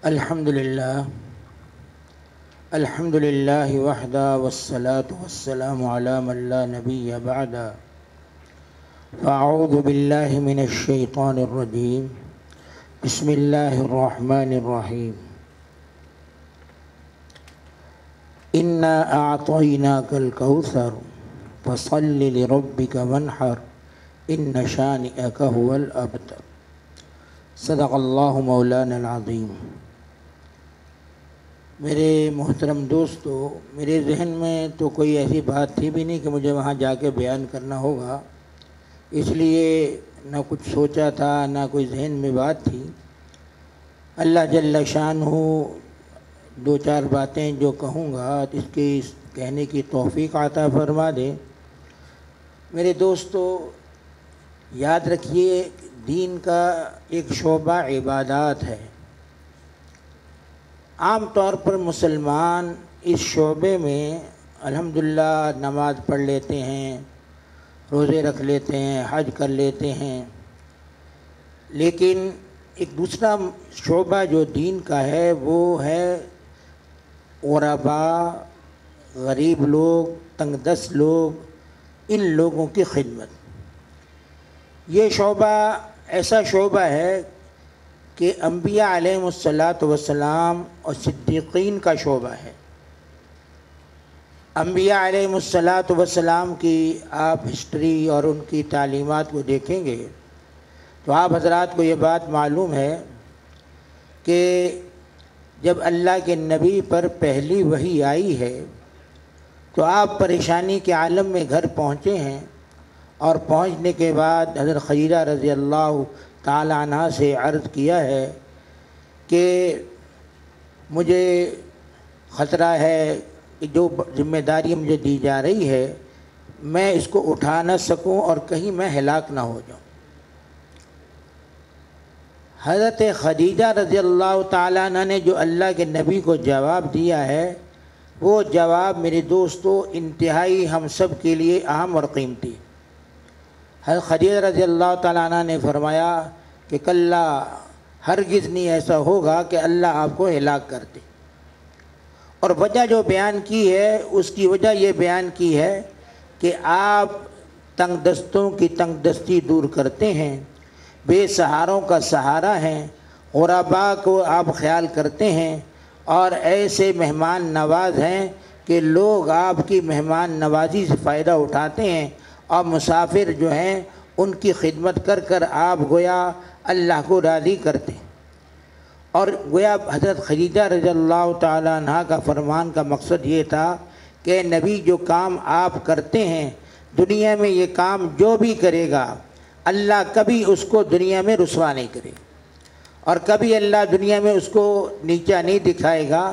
الحمد للہ وحدہ والصلاة والسلام علی من لا نبی بعدہ فاعوذ باللہ من الشیطان الرجیم بسم اللہ الرحمن الرحیم انا اعطیناک الکوثر فصل لربک وانحر ان شانئک هو الابتر۔ صدق اللہ مولانا العظیم۔ میرے محترم دوستو، میرے ذہن میں تو کوئی ایسی بات تھی بھی نہیں کہ مجھے وہاں جا کے بیان کرنا ہوگا، اس لیے نہ کچھ سوچا تھا نہ کوئی ذہن میں بات تھی۔ اللہ جل شانہ دو چار باتیں جو کہوں گا اس کی کہنے کی توفیق عطا فرما دے۔ میرے دوستو، یاد رکھیے دین کا ایک شعبہ عبادات ہے۔ عام طور پر مسلمان اس شعبے میں الحمدللہ نماز پڑھ لیتے ہیں، روزے رکھ لیتے ہیں، حج کر لیتے ہیں، لیکن ایک دوسرا شعبہ جو دین کا ہے وہ ہے غرباء، غریب لوگ، تنگ دست لوگ، ان لوگوں کی خدمت۔ یہ شعبہ ایسا شعبہ ہے کہ انبیاء علیہم الصلاۃ والسلام اور صدیقین کا شعبہ ہے۔ انبیاء علیہم الصلاۃ والسلام کی آپ ہسٹری اور ان کی تعلیمات کو دیکھیں گے تو آپ حضرات کو یہ بات معلوم ہے کہ جب اللہ کے نبی پر پہلی وحی آئی ہے تو آپ پریشانی کے عالم میں گھر پہنچے ہیں، اور پہنچنے کے بعد حضرت خدیجہ رضی اللہ تعالی عنہ سے عرض کیا ہے کہ مجھے خطرہ ہے کہ جو ذمہ داری مجھے دی جا رہی ہے میں اس کو اٹھا نہ سکوں اور کہیں میں ہلاک نہ ہو جاؤں۔ حضرت خدیجہ رضی اللہ تعالی عنہ نے جو اللہ کے نبی کو جواب دیا ہے وہ جواب میرے دوستو انتہائی ہم سب کے لیے اہم اور قیمتی۔ حضرت خدیجہ رضی اللہ تعالیٰ عنہ نے فرمایا کہ کلا، ہرگز نہیں ایسا ہوگا کہ اللہ آپ کو ہلاک کر دے۔ اور وجہ جو بیان کی ہے اس کی وجہ یہ بیان کی ہے کہ آپ تنگ دستوں کی تنگ دستی دور کرتے ہیں، بے سہاروں کا سہارا ہیں، غرباء کو آپ خیال کرتے ہیں، اور ایسے مہمان نواز ہیں کہ لوگ آپ کی مہمان نوازی سے فائدہ اٹھاتے ہیں، اور مسافر جو ہیں ان کی خدمت کر کر آپ گویا اللہ کو راضی کرتے ہیں۔ اور گویا حضرت خدیجہ رضی اللہ تعالیٰ عنہ کا فرمان کا مقصد یہ تھا کہ نبی جو کام آپ کرتے ہیں دنیا میں، یہ کام جو بھی کرے گا اللہ کبھی اس کو دنیا میں رسوا نہیں کرے، اور کبھی اللہ دنیا میں اس کو نیچا نہیں دکھائے گا۔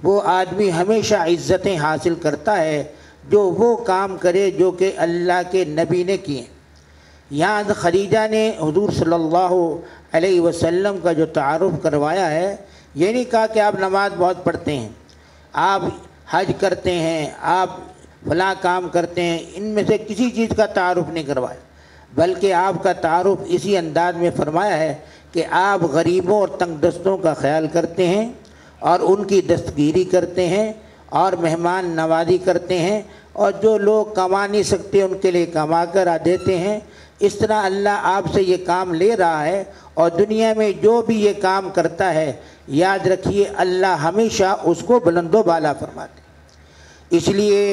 وہ آدمی ہمیشہ عزتیں حاصل کرتا ہے جو وہ کام کرے جو کہ اللہ کے نبی نے کیے۔ یہاں خدیجہ نے حضور صلی اللہ علیہ وسلم کا جو تعارف کروایا ہے، یہ نہیں کہا کہ آپ نماز بہت پڑھتے ہیں، آپ حج کرتے ہیں، آپ فلاں کام کرتے ہیں، ان میں سے کسی چیز کا تعارف نہیں کروایا، بلکہ آپ کا تعارف اسی انداز میں فرمایا ہے کہ آپ غریبوں اور تنگ دستوں کا خیال کرتے ہیں اور ان کی دستگیری کرتے ہیں اور مہمان نوازی کرتے ہیں، اور جو لوگ کما نہیں سکتے ان کے لیے کما کر دیتے ہیں۔ اس طرح اللہ آپ سے یہ کام لے رہا ہے، اور دنیا میں جو بھی یہ کام کرتا ہے یاد رکھیے اللہ ہمیشہ اس کو بلند و بالا فرماتے ہیں۔ اس لیے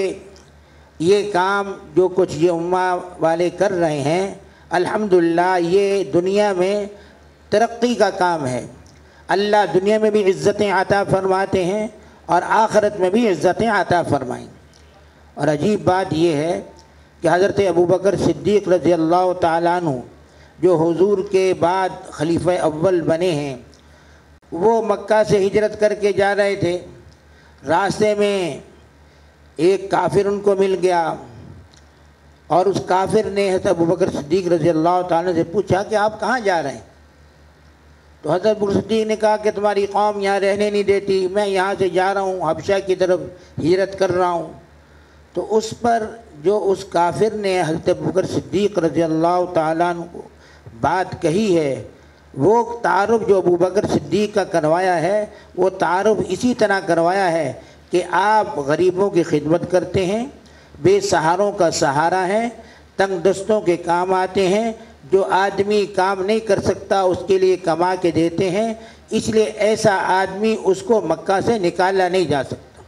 یہ کام جو کچھ یہ امہ والے کر رہے ہیں الحمدللہ یہ دنیا میں ترقی کا کام ہے۔ اللہ دنیا میں بھی عزتیں عطا فرماتے ہیں اور آخرت میں بھی عزتیں عطا فرمائیں۔ اور عجیب بات یہ ہے کہ حضرت ابوبکر صدیق رضی اللہ تعالیٰ عنہ جو حضور کے بعد خلیفہ اول بنے ہیں، وہ مکہ سے ہجرت کر کے جا رہے تھے، راستے میں ایک کافر ان کو مل گیا، اور اس کافر نے حضرت ابوبکر صدیق رضی اللہ تعالیٰ سے پوچھا کہ آپ کہاں جا رہے ہیں؟ تو حضرت ابوبکر صدیق نے کہا کہ تمہاری قوم یہاں رہنے نہیں دیتی، میں یہاں سے جا رہا ہوں، حبشہ کی طرف ہجرت کر رہا ہوں۔ تو اس پر جو اس کافر نے حضرت ابوبکر صدیق رضی اللہ تعالیٰ عنہ کو بات کہی ہے وہ تعارف جو ابو بکر صدیق کا کروایا ہے وہ تعارف اسی طرح کروایا ہے کہ آپ غریبوں کی خدمت کرتے ہیں، بے سہاروں کا سہارا ہیں، تنگ دستوں کے کام آتے ہیں، جو آدمی کام نہیں کر سکتا اس کے لیے کما کے دیتے ہیں، اس لیے ایسا آدمی اس کو مکہ سے نکالا نہیں جا سکتا،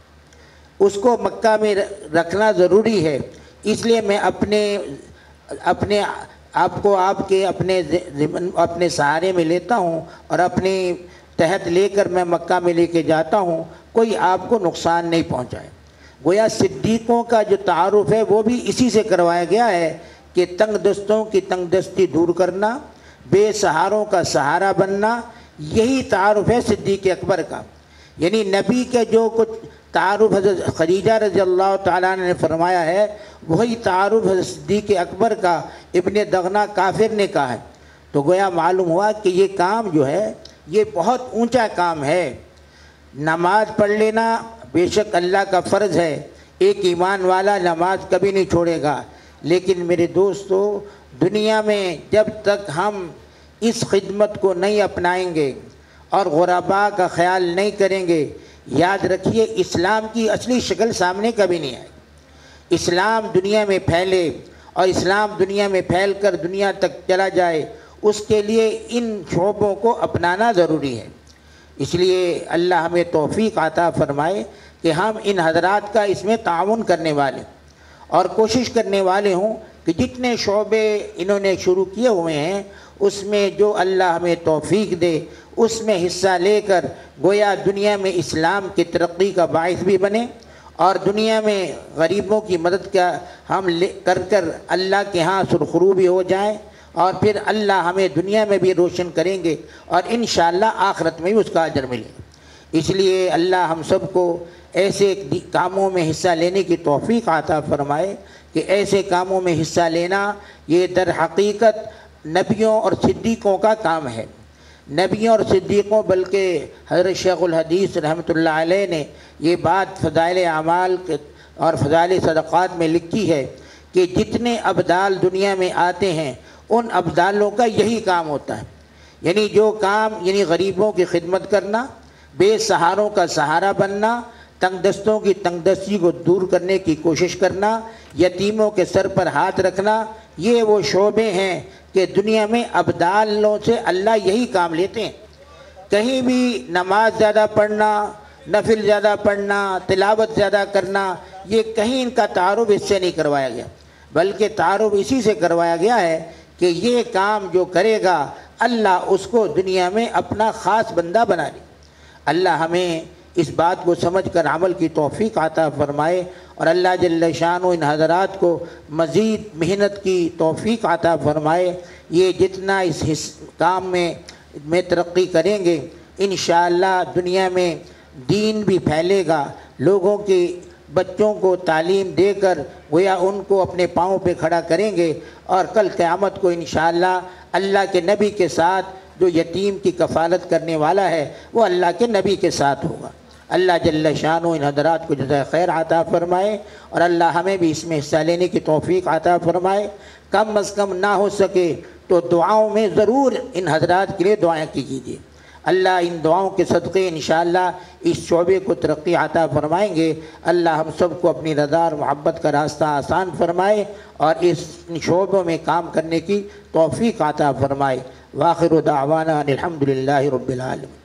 اس کو مکہ میں رکھنا ضروری ہے۔ اس لیے میں اپنے آپ کو آپ کے اپنے سہارے میں لیتا ہوں اور اپنے تحت لے کر میں مکہ میں لے کے جاتا ہوں، کوئی آپ کو نقصان نہیں پہنچائے۔ گویا صدیقوں کا جو تعارف ہے وہ بھی اسی سے کروایا گیا ہے کہ تنگ دستوں کی تنگ دستی دور کرنا، بے سہاروں کا سہارا بننا، یہی تعارف ہے صدیق اکبر کا۔ یعنی نبی کے جو کچھ تعارف حضرت خدیجہ رضی اللہ تعالیٰ عنہ نے فرمایا ہے وہی تعارف حضرت صدیق اکبر کا ابن دغنہ کافر نے کہا ہے۔ تو گویا معلوم ہوا کہ یہ کام جو ہے یہ بہت اونچا کام ہے۔ نماز پڑھ لینا بے شک اللہ کا فرض ہے، ایک ایمان والا نماز کبھی نہیں چھوڑے گا، لیکن میرے دوستو دنیا میں جب تک ہم اس خدمت کو نہیں اپنائیں گے اور غرباء کا خیال نہیں کریں گے، یاد رکھیے اسلام کی اصلی شکل سامنے کبھی نہیں آئے۔ اسلام دنیا میں پھیلے اور اسلام دنیا میں پھیل کر دنیا تک چلا جائے، اس کے لیے ان شعبوں کو اپنانا ضروری ہے۔ اس لیے اللہ ہمیں توفیق عطا فرمائے کہ ہم ان حضرات کا اس میں تعاون کرنے والے اور کوشش کرنے والے ہوں کہ جتنے شعبے انہوں نے شروع کیے ہوئے ہیں اس میں جو اللہ ہمیں توفیق دے اس میں حصہ لے کر گویا دنیا میں اسلام کی ترقی کا باعث بھی بنے اور دنیا میں غریبوں کی مدد کا ہم کر اللہ کے ہاں سرخرو بھی ہو جائیں، اور پھر اللہ ہمیں دنیا میں بھی روشن کریں گے اور انشاءاللہ آخرت میں بھی اس کا اجر ملے گا۔ اس لیے اللہ ہم سب کو ایسے کاموں میں حصہ لینے کی توفیق عطا فرمائے کہ ایسے کاموں میں حصہ لینا یہ در حقیقت نبیوں اور صدیقوں کا کام ہے۔ نبیوں اور صدیقوں بلکہ حضرت شیخ الحدیث رحمۃ اللہ علیہ نے یہ بات فضائل اعمال اور فضائل صدقات میں لکھی ہے کہ جتنے ابدال دنیا میں آتے ہیں ان ابدالوں کا یہی کام ہوتا ہے، یعنی جو کام یعنی غریبوں کی خدمت کرنا، بے سہاروں کا سہارا بننا، تنگ دستوں کی تنگ دستی کو دور کرنے کی کوشش کرنا، یتیموں کے سر پر ہاتھ رکھنا، یہ وہ شعبے ہیں کہ دنیا میں ابدالوں سے اللہ یہی کام لیتے ہیں۔ کہیں بھی نماز زیادہ پڑھنا، نفل زیادہ پڑھنا، تلاوت زیادہ کرنا، یہ کہیں ان کا تعارف اس سے نہیں کروایا گیا، بلکہ تعارف اسی سے کروایا گیا ہے کہ یہ کام جو کرے گا اللہ اس کو دنیا میں اپنا خاص بندہ بنا لے۔ اللہ ہمیں اس بات کو سمجھ کر عمل کی توفیق عطا فرمائے اور اللہ جل شانہ ان حضرات کو مزید محنت کی توفیق عطا فرمائے۔ یہ جتنا اس کام میں ترقی کریں گے انشاءاللہ دنیا میں دین بھی پھیلے گا، لوگوں کے بچوں کو تعلیم دے کر گویا ان کو اپنے پاؤں پہ کھڑا کریں گے، اور کل قیامت کو انشاءاللہ اللہ کے نبی کے ساتھ جو یتیم کی کفالت کرنے والا ہے وہ اللہ کے نبی کے ساتھ ہوگا۔ اللہ جل شانہ ان حضرات کو جزائے خیر عطا فرمائے اور اللہ ہمیں بھی اس میں حصہ لینے کی توفیق عطا فرمائے۔ کم از کم نہ ہو سکے تو دعاؤں میں ضرور ان حضرات کے لیے دعائیں کیجیے۔ اللہ ان دعاؤں کے صدقے انشاءاللہ اس شعبے کو ترقی عطا فرمائیں گے۔ اللہ ہم سب کو اپنی رضا اور محبت کا راستہ آسان فرمائے اور ان شعبوں میں کام کرنے کی توفیق عطا فرمائے۔ وآخر دعوانا الحمدللہ رب العالمین۔